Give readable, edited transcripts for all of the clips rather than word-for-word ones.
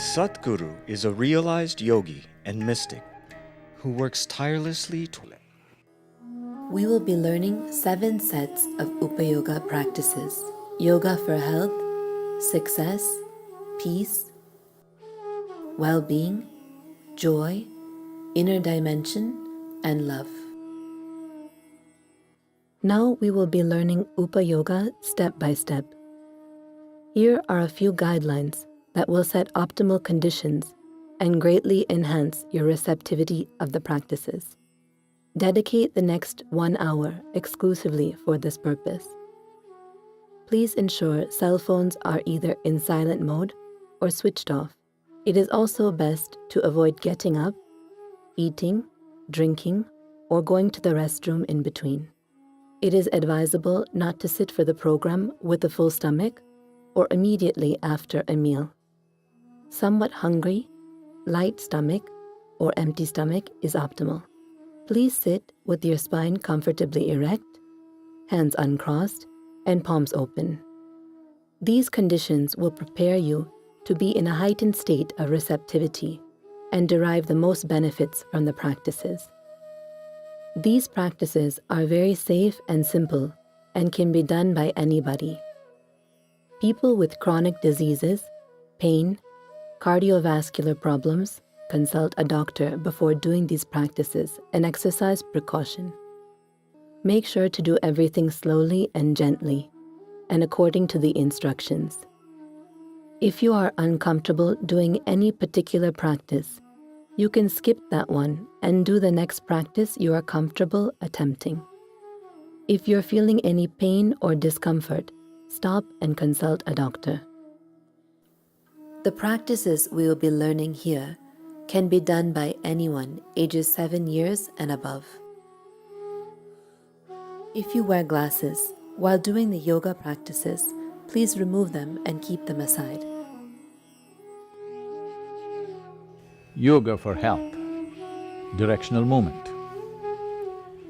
Satguru is a realized yogi and mystic who works tirelessly to We will be learning 7 sets of Upa Yoga practices: yoga for health, success, peace, well-being, joy, inner dimension, and love. Now we will be learning Upa Yoga step by step. Here are a few guidelines that will set optimal conditions and greatly enhance your receptivity of the practices. Dedicate the next 1 hour exclusively for this purpose. Please ensure cell phones are either in silent mode or switched off. It is also best to avoid getting up, eating, drinking, or going to the restroom in between. It is advisable not to sit for the program with a full stomach or immediately after a meal. Somewhat hungry, light stomach, or empty stomach is optimal. Please sit with your spine comfortably erect, hands uncrossed, and palms open. These conditions will prepare you to be in a heightened state of receptivity and derive the most benefits from the practices. These practices are very safe and simple and can be done by anybody. People with chronic diseases, pain, cardiovascular problems, consult a doctor before doing these practices and exercise precaution. Make sure to do everything slowly and gently and according to the instructions. If you are uncomfortable doing any particular practice, you can skip that one and do the next practice you are comfortable attempting. If you're feeling any pain or discomfort, stop and consult a doctor. The practices we will be learning here can be done by anyone ages 7 years and above. If you wear glasses while doing the yoga practices, please remove them and keep them aside. Yoga for health, directional movement.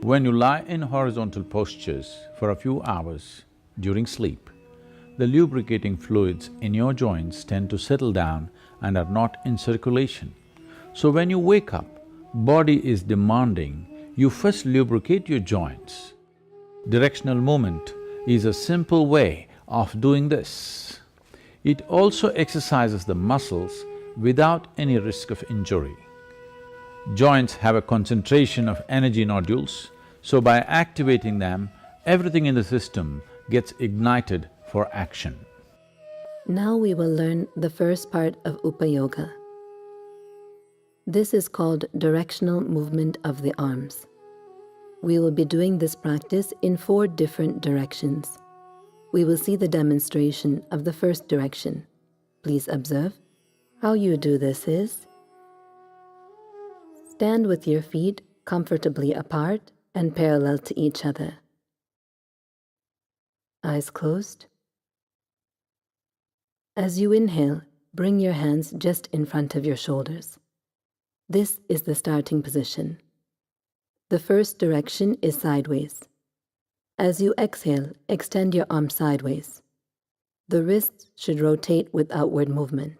When you lie in horizontal postures for a few hours during sleep, the lubricating fluids in your joints tend to settle down and are not in circulation. So when you wake up, body is demanding you first lubricate your joints. Directional movement is a simple way of doing this. It also exercises the muscles without any risk of injury. Joints have a concentration of energy nodules, so by activating them, everything in the system gets ignited for action. Now we will learn the first part of Upa Yoga. This is called directional movement of the arms. We will be doing this practice in 4 different directions. We will see the demonstration of the first direction. Please observe. How you do this is: stand with your feet comfortably apart and parallel to each other. Eyes closed. As you inhale, bring your hands just in front of your shoulders. This is the starting position. The first direction is sideways. As you exhale, extend your arms sideways. The wrists should rotate with outward movement.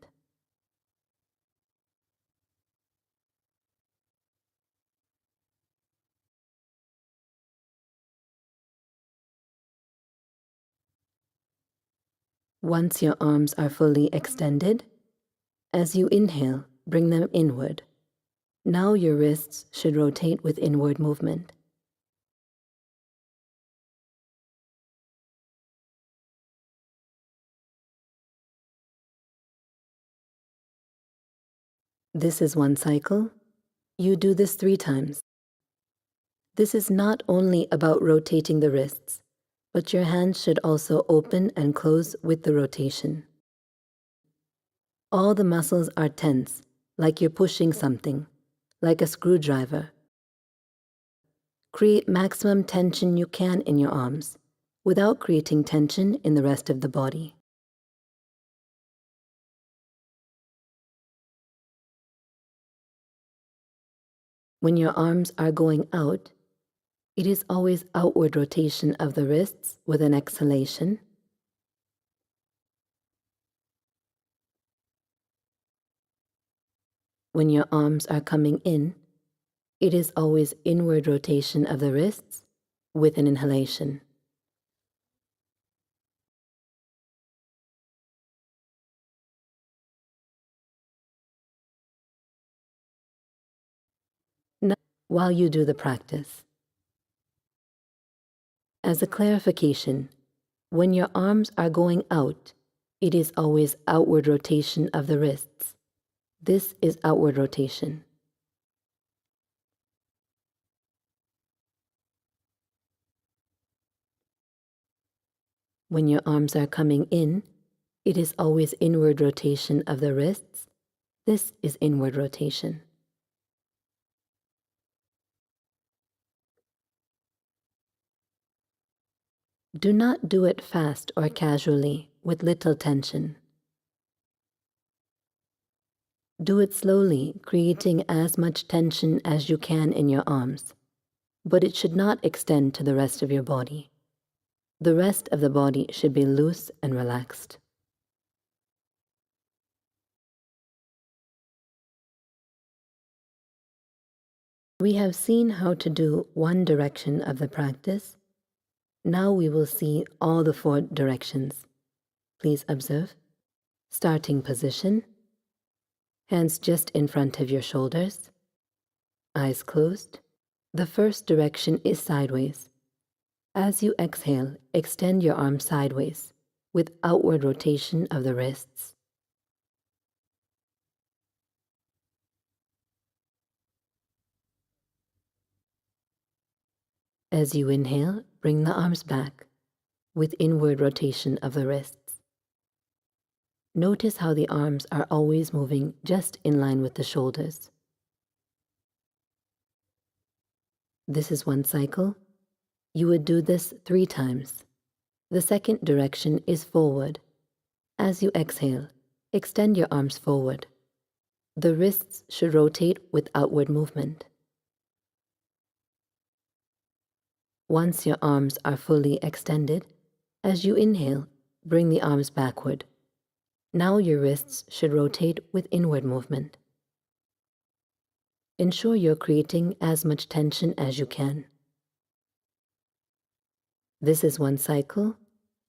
Once your arms are fully extended, as you inhale, bring them inward. Now your wrists should rotate with inward movement. This is 1 cycle. You do this 3 times. This is not only about rotating the wrists, but your hands should also open and close with the rotation. All the muscles are tense, like you're pushing something, like a screwdriver. Create maximum tension you can in your arms, without creating tension in the rest of the body. When your arms are going out, it is always outward rotation of the wrists with an exhalation. When your arms are coming in, it is always inward rotation of the wrists with an inhalation. Now, while you do the practice, as a clarification, when your arms are going out, it is always outward rotation of the wrists. This is outward rotation. When your arms are coming in, it is always inward rotation of the wrists. This is inward rotation. Do not do it fast or casually with little tension. Do it slowly, creating as much tension as you can in your arms, but it should not extend to the rest of your body. The rest of the body should be loose and relaxed. We have seen how to do one direction of the practice. Now we will see all the 4 directions. Please observe. Starting position. Hands just in front of your shoulders. Eyes closed. The first direction is sideways. As you exhale, extend your arms sideways with outward rotation of the wrists. As you inhale, bring the arms back with inward rotation of the wrists. Notice how the arms are always moving just in line with the shoulders. This is one cycle. You would do this 3 times. The second direction is forward. As you exhale, extend your arms forward. The wrists should rotate with outward movement. Once your arms are fully extended, as you inhale, bring the arms backward. Now your wrists should rotate with inward movement. Ensure you're creating as much tension as you can. This is one cycle.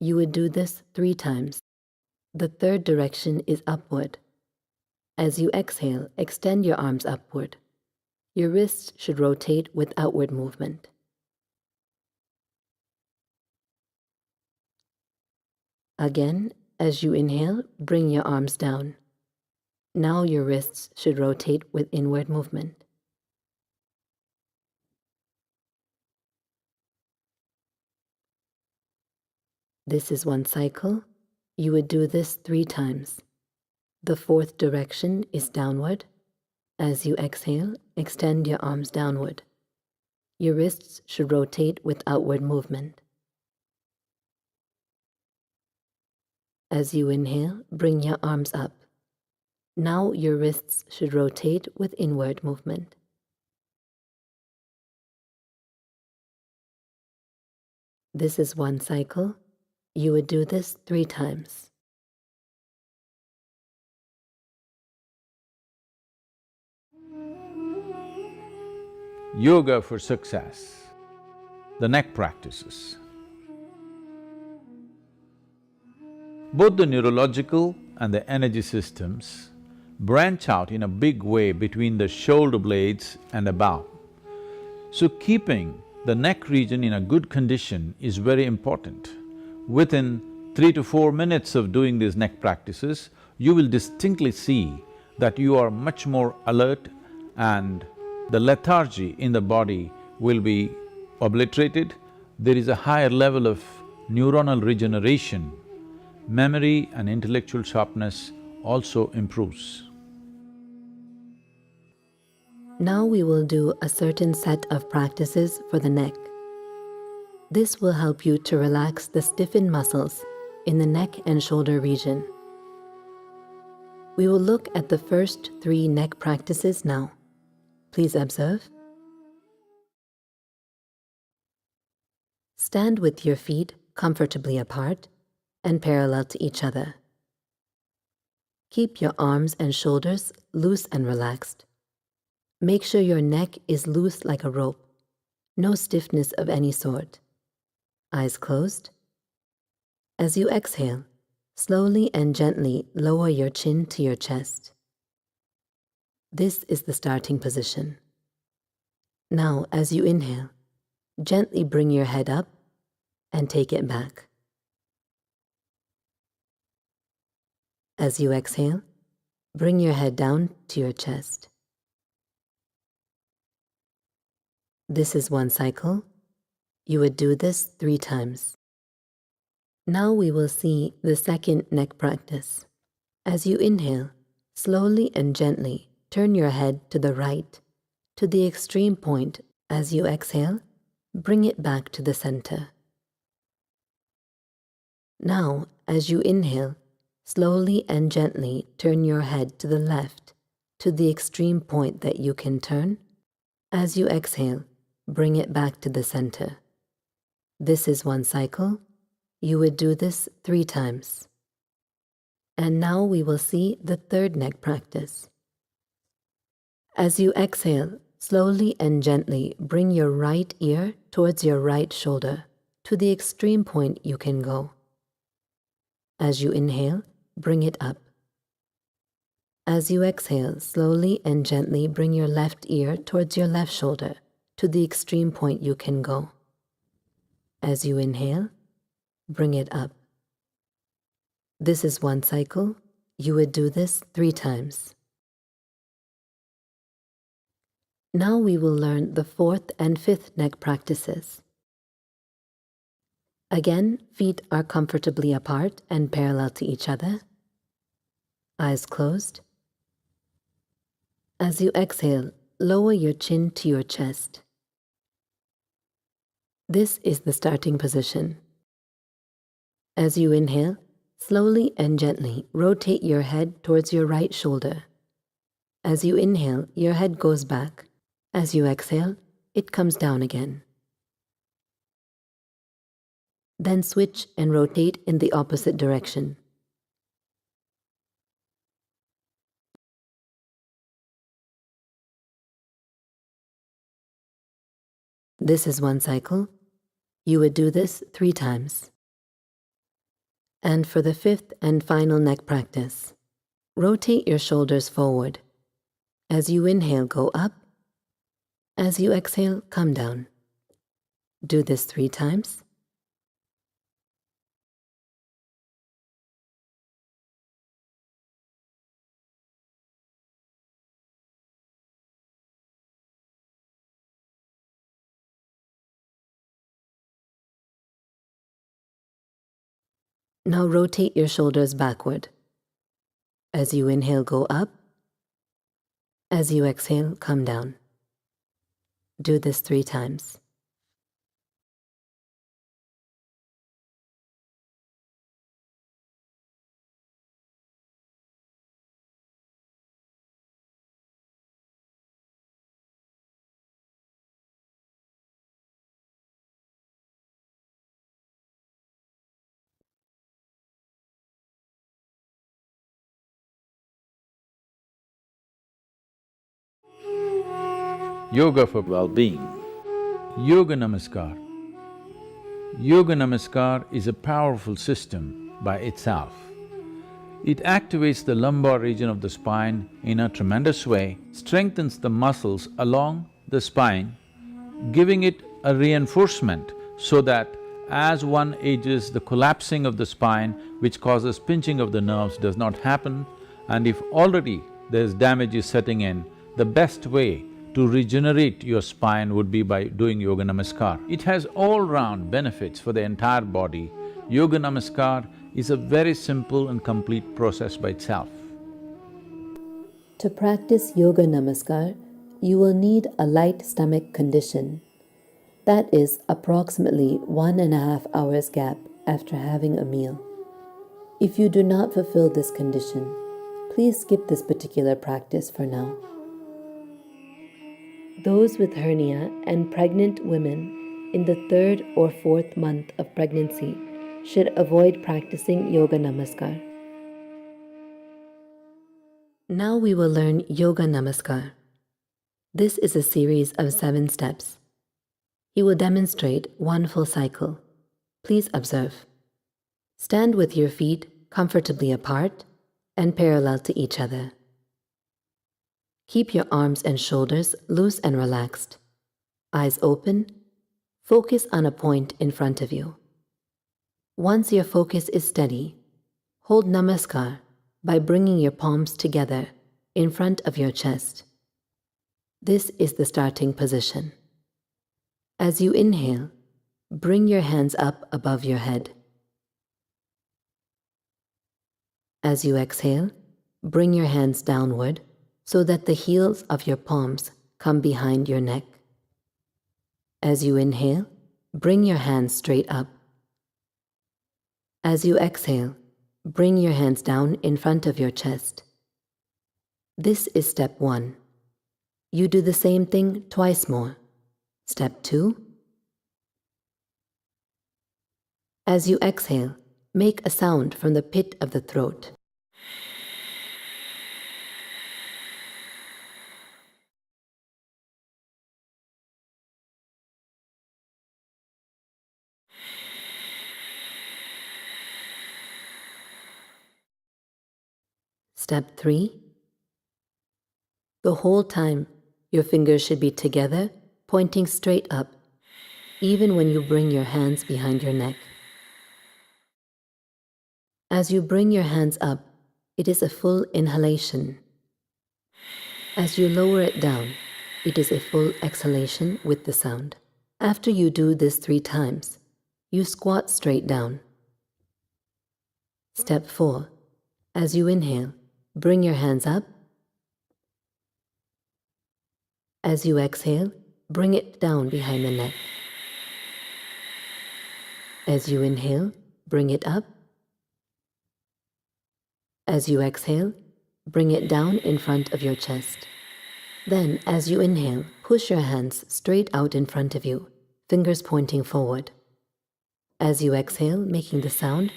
You would do this 3 times. The third direction is upward. As you exhale, extend your arms upward. Your wrists should rotate with outward movement. Again, as you inhale, bring your arms down. Now your wrists should rotate with inward movement. This is one cycle. You would do this 3 times. The fourth direction is downward. As you exhale, extend your arms downward. Your wrists should rotate with outward movement. As you inhale, bring your arms up. Now your wrists should rotate with inward movement. This is one cycle. You would do this 3 times. Yoga for success. The neck practices. Both the neurological and the energy systems branch out in a big way between the shoulder blades and above. So keeping the neck region in a good condition is very important. Within 3 to 4 minutes of doing these neck practices, you will distinctly see that you are much more alert and the lethargy in the body will be obliterated. There is a higher level of neuronal regeneration. Memory and intellectual sharpness also improves. Now we will do a certain set of practices for the neck. This will help you to relax the stiffened muscles in the neck and shoulder region. We will look at the first 3 neck practices now. Please observe. Stand with your feet comfortably apart and parallel to each other. Keep your arms and shoulders loose and relaxed. Make sure your neck is loose like a rope. No stiffness of any sort. Eyes closed. As you exhale, slowly and gently lower your chin to your chest. This is the starting position. Now, as you inhale, gently bring your head up and take it back. As you exhale, bring your head down to your chest. This is one cycle. You would do this 3 times. Now we will see the second neck practice. As you inhale, slowly and gently turn your head to the right, to the extreme point. As you exhale, bring it back to the center. Now, as you inhale, slowly and gently turn your head to the left, to the extreme point that you can turn. As you exhale, bring it back to the center. This is one cycle. You would do this 3 times. And now we will see the third neck practice. As you exhale, slowly and gently bring your right ear towards your right shoulder, to the extreme point you can go. As you inhale, bring it up. As you exhale, slowly and gently bring your left ear towards your left shoulder, to the extreme point you can go. As you inhale, bring it up. This is one cycle. You would do this 3 times. Now we will learn the fourth and fifth neck practices. Again, feet are comfortably apart and parallel to each other. Eyes closed. As you exhale, lower your chin to your chest. This is the starting position. As you inhale, slowly and gently rotate your head towards your right shoulder. As you inhale, your head goes back. As you exhale, it comes down again. Then switch and rotate in the opposite direction. This is one cycle. You would do this 3 times. And for the fifth and final neck practice, rotate your shoulders forward. As you inhale, go up. As you exhale, come down. Do this 3 times. Now rotate your shoulders backward. As you inhale, go up. As you exhale, come down. Do this 3 times. Yoga for well-being. Yoga Namaskar. Yoga Namaskar is a powerful system by itself. It activates the lumbar region of the spine in a tremendous way, strengthens the muscles along the spine, giving it a reinforcement so that as one ages, the collapsing of the spine, which causes pinching of the nerves, does not happen. And if already there's damage is setting in, the best way to regenerate your spine would be by doing Yoga Namaskar. It has all-round benefits for the entire body. Yoga Namaskar is a very simple and complete process by itself. To practice Yoga Namaskar, you will need a light stomach condition. That is approximately 1.5 hours gap after having a meal. If you do not fulfill this condition, please skip this particular practice for now. Those with hernia and pregnant women in the 3rd or 4th month of pregnancy should avoid practicing Yoga Namaskar. Now we will learn Yoga Namaskar. This is a series of 7 steps. He will demonstrate one full cycle. Please observe. Stand with your feet comfortably apart and parallel to each other. Keep your arms and shoulders loose and relaxed. Eyes open. Focus on a point in front of you. Once your focus is steady, hold Namaskar by bringing your palms together in front of your chest. This is the starting position. As you inhale, bring your hands up above your head. As you exhale, bring your hands downward so that the heels of your palms come behind your neck. As you inhale, bring your hands straight up. As you exhale, bring your hands down in front of your chest. This is step 1. You do the same thing twice more. Step 2. As you exhale, make a sound from the pit of the throat. Step 3. The whole time, your fingers should be together, pointing straight up, even when you bring your hands behind your neck. As you bring your hands up, it is a full inhalation. As you lower it down, it is a full exhalation with the sound. After you do this 3 times, you squat straight down. Step 4. As you inhale, bring your hands up. As you exhale, bring it down behind the neck. As you inhale, bring it up. As you exhale, bring it down in front of your chest. Then, as you inhale, push your hands straight out in front of you, fingers pointing forward. As you exhale, making the sound,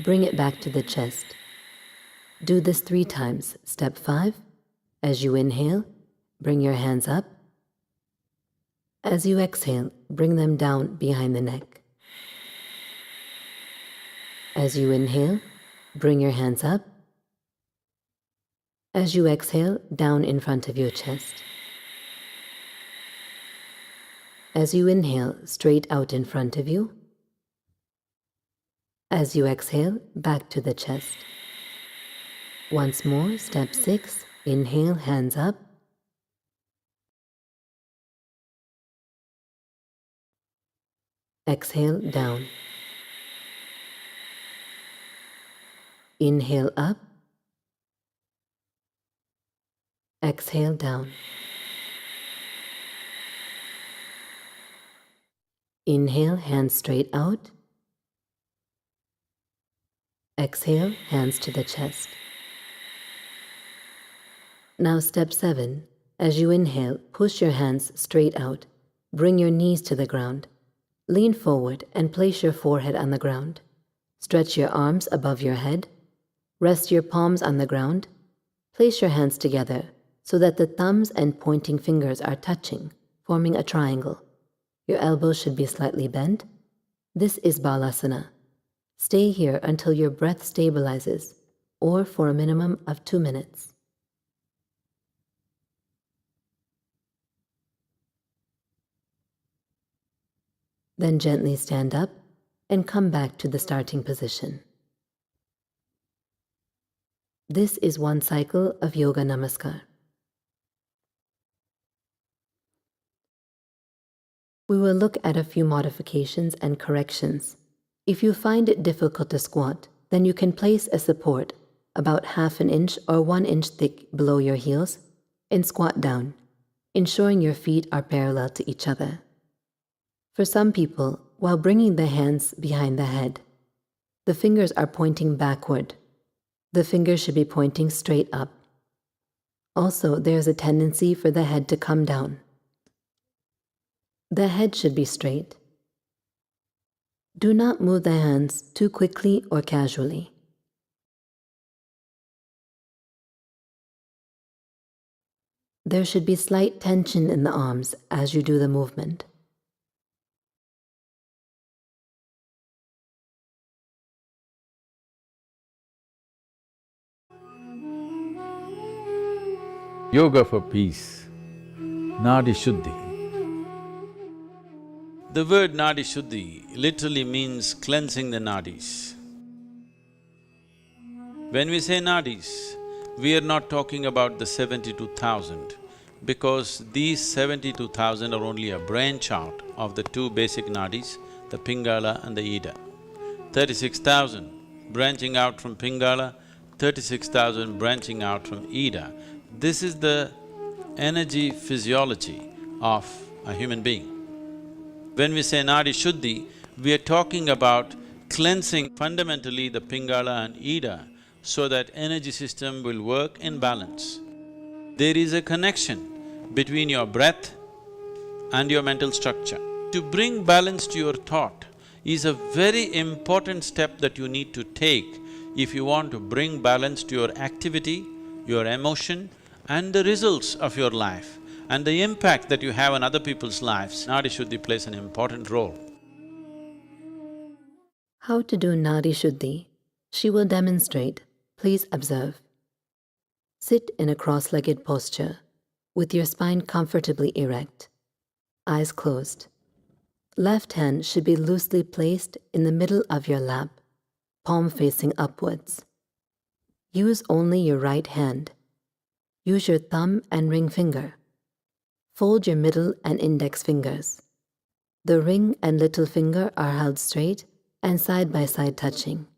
bring it back to the chest. Do this 3 times. Step 5. As you inhale, bring your hands up. As you exhale, bring them down behind the neck. As you inhale, bring your hands up. As you exhale, down in front of your chest. As you inhale, straight out in front of you. As you exhale, back to the chest. Once more, step 6, inhale, hands up. Exhale, down. Inhale, up. Exhale, down. Inhale, hands straight out. Exhale, hands to the chest. Now step 7. As you inhale, push your hands straight out. Bring your knees to the ground. Lean forward and place your forehead on the ground. Stretch your arms above your head. Rest your palms on the ground. Place your hands together so that the thumbs and pointing fingers are touching, forming a triangle. Your elbows should be slightly bent. This is Balasana. Stay here until your breath stabilizes, or for a minimum of 2 minutes. Then gently stand up and come back to the starting position. This is one cycle of Yoga Namaskar. We will look at a few modifications and corrections. If you find it difficult to squat, then you can place a support about 1/2 inch or 1 inch thick below your heels and squat down, ensuring your feet are parallel to each other. For some people, while bringing the hands behind the head, the fingers are pointing backward. The fingers should be pointing straight up. Also, there is a tendency for the head to come down. The head should be straight. Do not move the hands too quickly or casually. There should be slight tension in the arms as you do the movement. Yoga for peace, Nadi Shuddhi. The word Nadi Shuddhi literally means cleansing the nadis. When we say nadis, we are not talking about the 72,000 because these 72,000 are only a branch out of the two basic nadis, the Pingala and the Ida. 36,000 branching out from Pingala, 36,000 branching out from Ida. This is the energy physiology of a human being. When we say Nadi Shuddhi, we are talking about cleansing fundamentally the Pingala and Ida so that energy system will work in balance. There is a connection between your breath and your mental structure. To bring balance to your thought is a very important step that you need to take if you want to bring balance to your activity, your emotion and the results of your life and the impact that you have on other people's lives. Nadi Shuddhi plays an important role. How to do Nadi Shuddhi? She will demonstrate. Please observe. Sit in a cross-legged posture with your spine comfortably erect, eyes closed. Left hand should be loosely placed in the middle of your lap, palm facing upwards. Use only your right hand. Use your thumb and ring finger. Fold your middle and index fingers. The ring and little finger are held straight and side by side touching.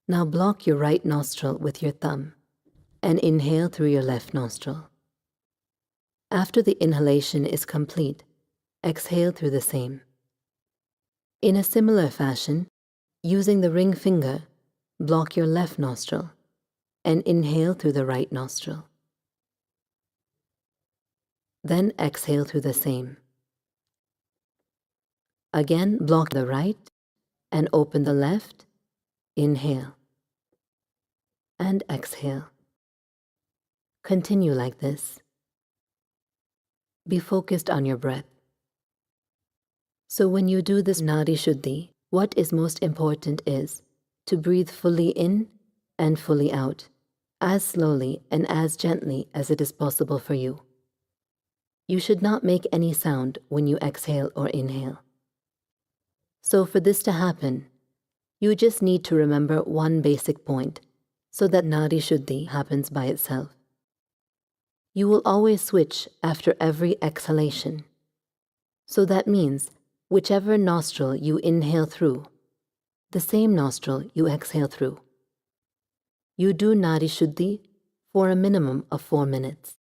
Now block your right nostril with your thumb and inhale through your left nostril. After the inhalation is complete, exhale through the same. In a similar fashion, using the ring finger, block your left nostril and inhale through the right nostril. Then exhale through the same. Again, block the right and open the left, inhale and exhale. Continue like this. Be focused on your breath. So when you do this Nadi Shuddhi, what is most important is to breathe fully in and fully out, as slowly and as gently as it is possible for you. You should not make any sound when you exhale or inhale. So for this to happen, you just need to remember one basic point so that Nadi Shuddhi happens by itself. You will always switch after every exhalation. So that means whichever nostril you inhale through, the same nostril you exhale through. You do Nadi Shuddhi for a minimum of 4 minutes.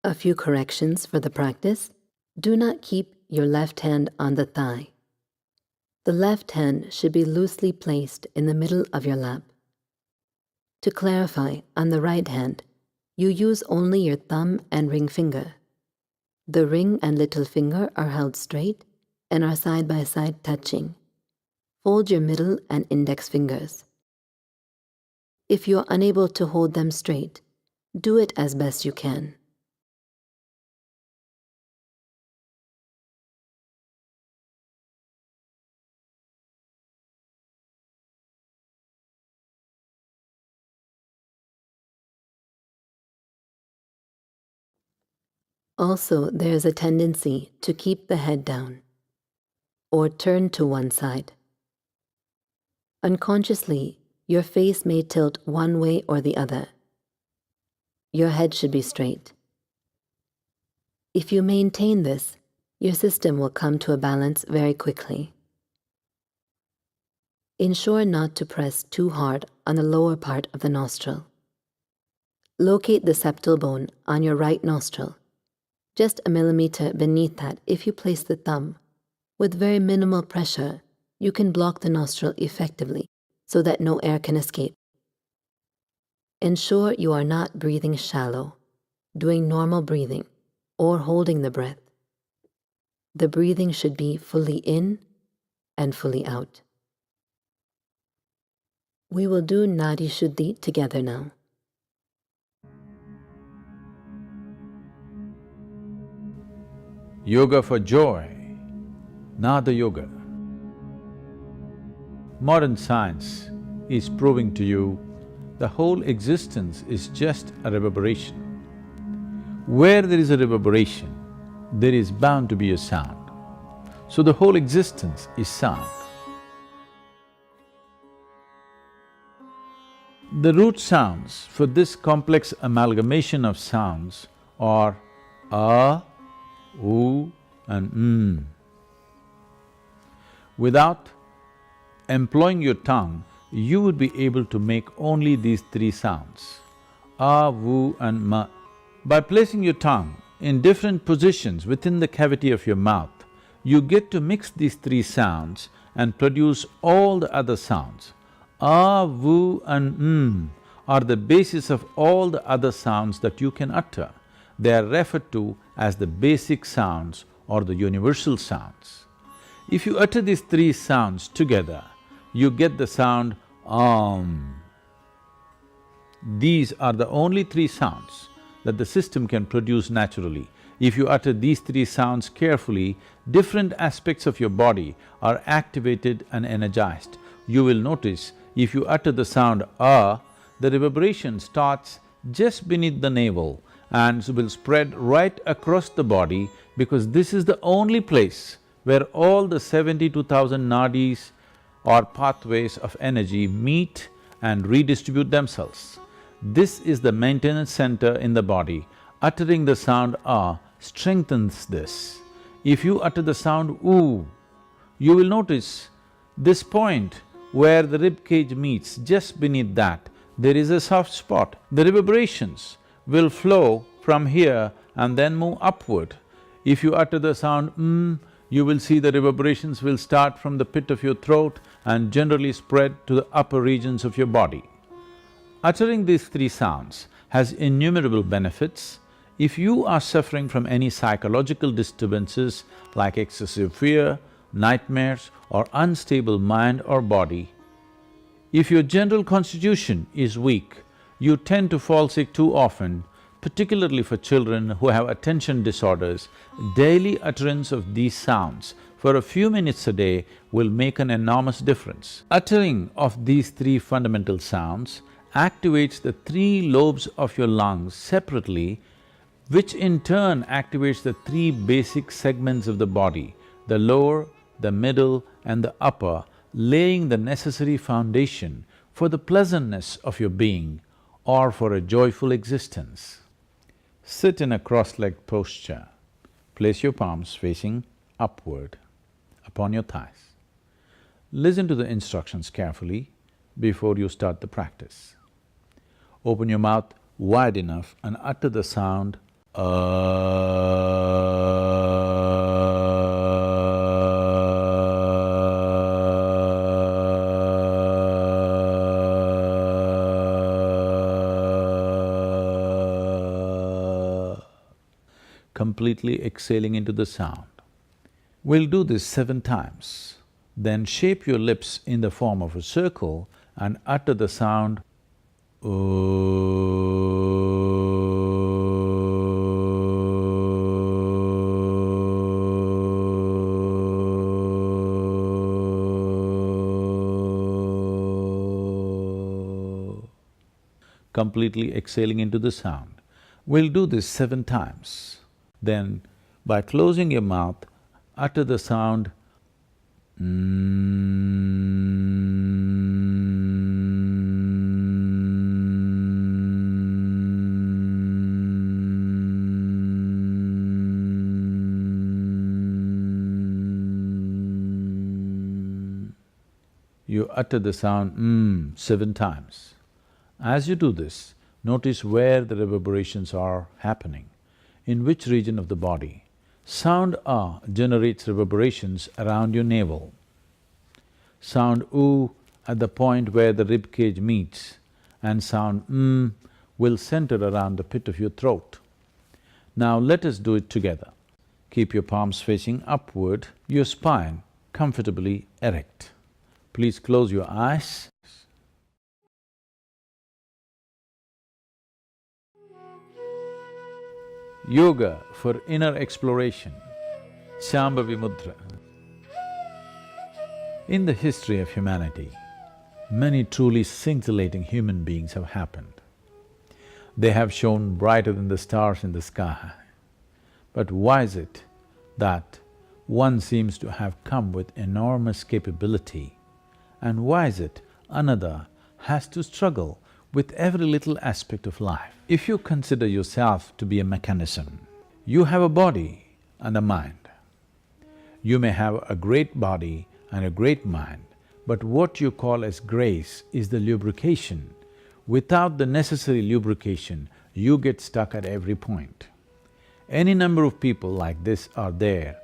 A few corrections for the practice. Do not keep your left hand on the thigh. The left hand should be loosely placed in the middle of your lap. To clarify, on the right hand, you use only your thumb and ring finger. The ring and little finger are held straight and are side by side touching. Fold your middle and index fingers. If you are unable to hold them straight, do it as best you can. Also, there is a tendency to keep the head down or turn to one side. Unconsciously, your face may tilt one way or the other. Your head should be straight. If you maintain this, your system will come to a balance very quickly. Ensure not to press too hard on the lower part of the nostril. Locate the septal bone on your right nostril, just a millimeter beneath that. If you place the thumb, with very minimal pressure, you can block the nostril effectively so that no air can escape. Ensure you are not breathing shallow, doing normal breathing, or holding the breath. The breathing should be fully in and fully out. We will do Nadi Shuddhi together now. yoga for joy, Nada Yoga. Modern science is proving to you the whole existence is just a reverberation. Where there is a reverberation, there is bound to be a sound. So the whole existence is sound. The root sounds for this complex amalgamation of sounds are a, u and m. Without employing your tongue, you would be able to make only these three sounds, a, vu and ma. By placing your tongue in different positions within the cavity of your mouth, you get to mix these three sounds and produce all the other sounds. A, vu and m are the basis of all the other sounds that you can utter. They are referred to as the basic sounds or the universal sounds. If you utter these three sounds together, you get the sound Om. These are the only three sounds that the system can produce naturally. If you utter these three sounds carefully, different aspects of your body are activated and energized. You will notice if you utter the sound A, the reverberation starts just beneath the navel and will spread right across the body because this is the only place where all the 72,000 nadis or pathways of energy meet and redistribute themselves. This is the maintenance center in the body. Uttering the sound A strengthens this. If you utter the sound U, you will notice this point where the rib cage meets, just beneath that, there is a soft spot. The reverberations will flow from here and then move upward. If you utter the sound you will see the reverberations will start from the pit of your throat and generally spread to the upper regions of your body. Uttering these three sounds has innumerable benefits. If you are suffering from any psychological disturbances like excessive fear, nightmares or unstable mind or body, if your general constitution is weak, you tend to fall sick too often, particularly for children who have attention disorders, daily utterance of these sounds for a few minutes a day will make an enormous difference. Uttering of these three fundamental sounds activates the three lobes of your lungs separately, which in turn activates the three basic segments of the body, the lower, the middle and the upper, laying the necessary foundation for the pleasantness of your being or for a joyful existence. Sit in a cross-legged posture. Place your palms facing upward upon your thighs. Listen to the instructions carefully before you start the practice. Open your mouth wide enough and utter the sound completely exhaling into the sound. We'll do this 7 times. Then shape your lips in the form of a circle and utter the sound completely exhaling into the sound. We'll do this 7 times. Then, by closing your mouth, utter the sound You utter the sound 7 times. As you do this, notice where the reverberations are happening, in which region of the body. Sound A generates reverberations around your navel. Sound U at the point where the rib cage meets, and sound will center around the pit of your throat. Now let us do it together. Keep your palms facing upward, your spine comfortably erect. Please close your eyes. Yoga for inner exploration. Shambhavi Mudra. In the history of humanity, many truly scintillating human beings have happened. They have shone brighter than the stars in the sky. But why is it that one seems to have come with enormous capability, and why is it another has to struggle with every little aspect of life? If you consider yourself to be a mechanism, you have a body and a mind. You may have a great body and a great mind, but what you call as grace is the lubrication. Without the necessary lubrication, you get stuck at every point. Any number of people like this are there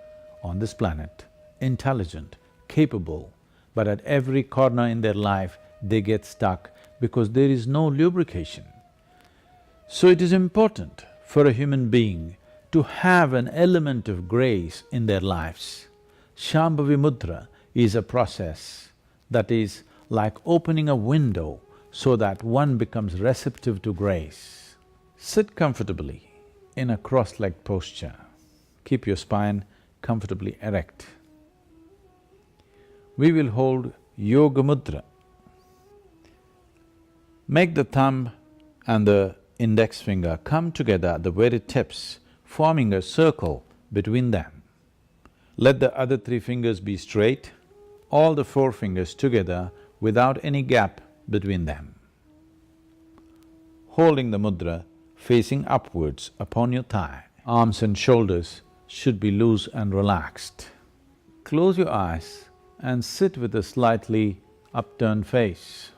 on this planet, intelligent, capable, but at every corner in their life they get stuck because there is no lubrication. So it is important for a human being to have an element of grace in their lives. Shambhavi Mudra is a process that is like opening a window so that one becomes receptive to grace. Sit comfortably in a cross-legged posture. Keep your spine comfortably erect. We will hold Yoga Mudra. Make the thumb and the index finger come together at the very tips, forming a circle between them. Let the other three fingers be straight, all the four fingers together without any gap between them. Holding the mudra facing upwards upon your thigh, arms and shoulders should be loose and relaxed. Close your eyes and sit with a slightly upturned face.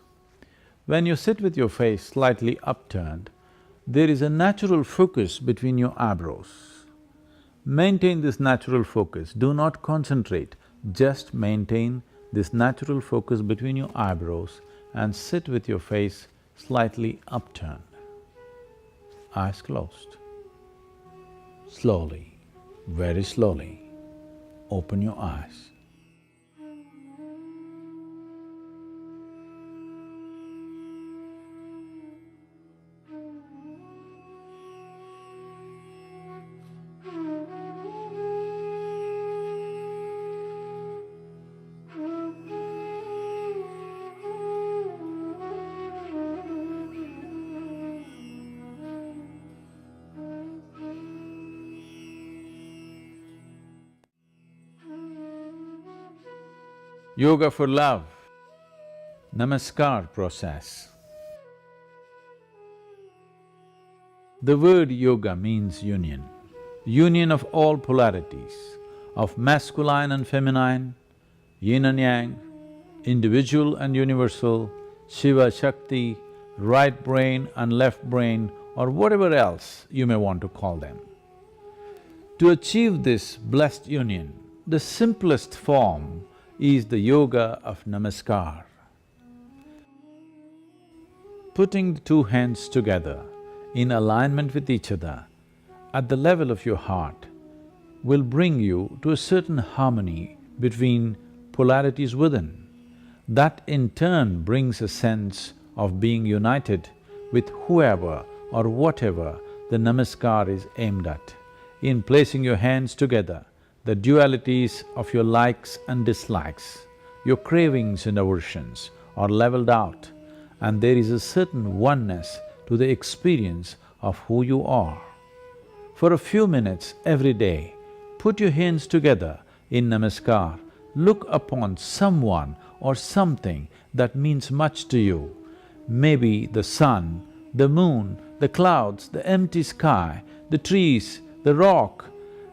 When you sit with your face slightly upturned, there is a natural focus between your eyebrows. Maintain this natural focus, do not concentrate, just maintain this natural focus between your eyebrows and sit with your face slightly upturned. Eyes closed. Slowly, very slowly, open your eyes. Yoga for love, Namaskar process. The word yoga means union, union of all polarities, of masculine and feminine, yin and yang, individual and universal, Shiva, Shakti, right brain and left brain, or whatever else you may want to call them. To achieve this blessed union, the simplest form is the yoga of Namaskar. Putting the two hands together in alignment with each other at the level of your heart will bring you to a certain harmony between polarities within. That in turn brings a sense of being united with whoever or whatever the Namaskar is aimed at. In placing your hands together, the dualities of your likes and dislikes, your cravings and aversions are levelled out, and there is a certain oneness to the experience of who you are. For a few minutes every day, put your hands together in Namaskar, look upon someone or something that means much to you. Maybe the sun, the moon, the clouds, the empty sky, the trees, the rock,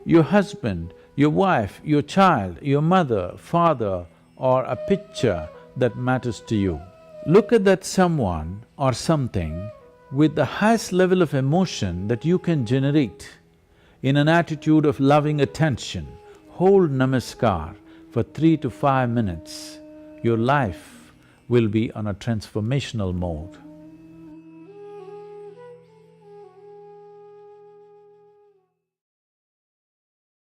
your husband, your wife, your child, your mother, father, or a picture that matters to you. Look at that someone or something with the highest level of emotion that you can generate. In an attitude of loving attention, hold Namaskar for 3 to 5 minutes. Your life will be on a transformational mode.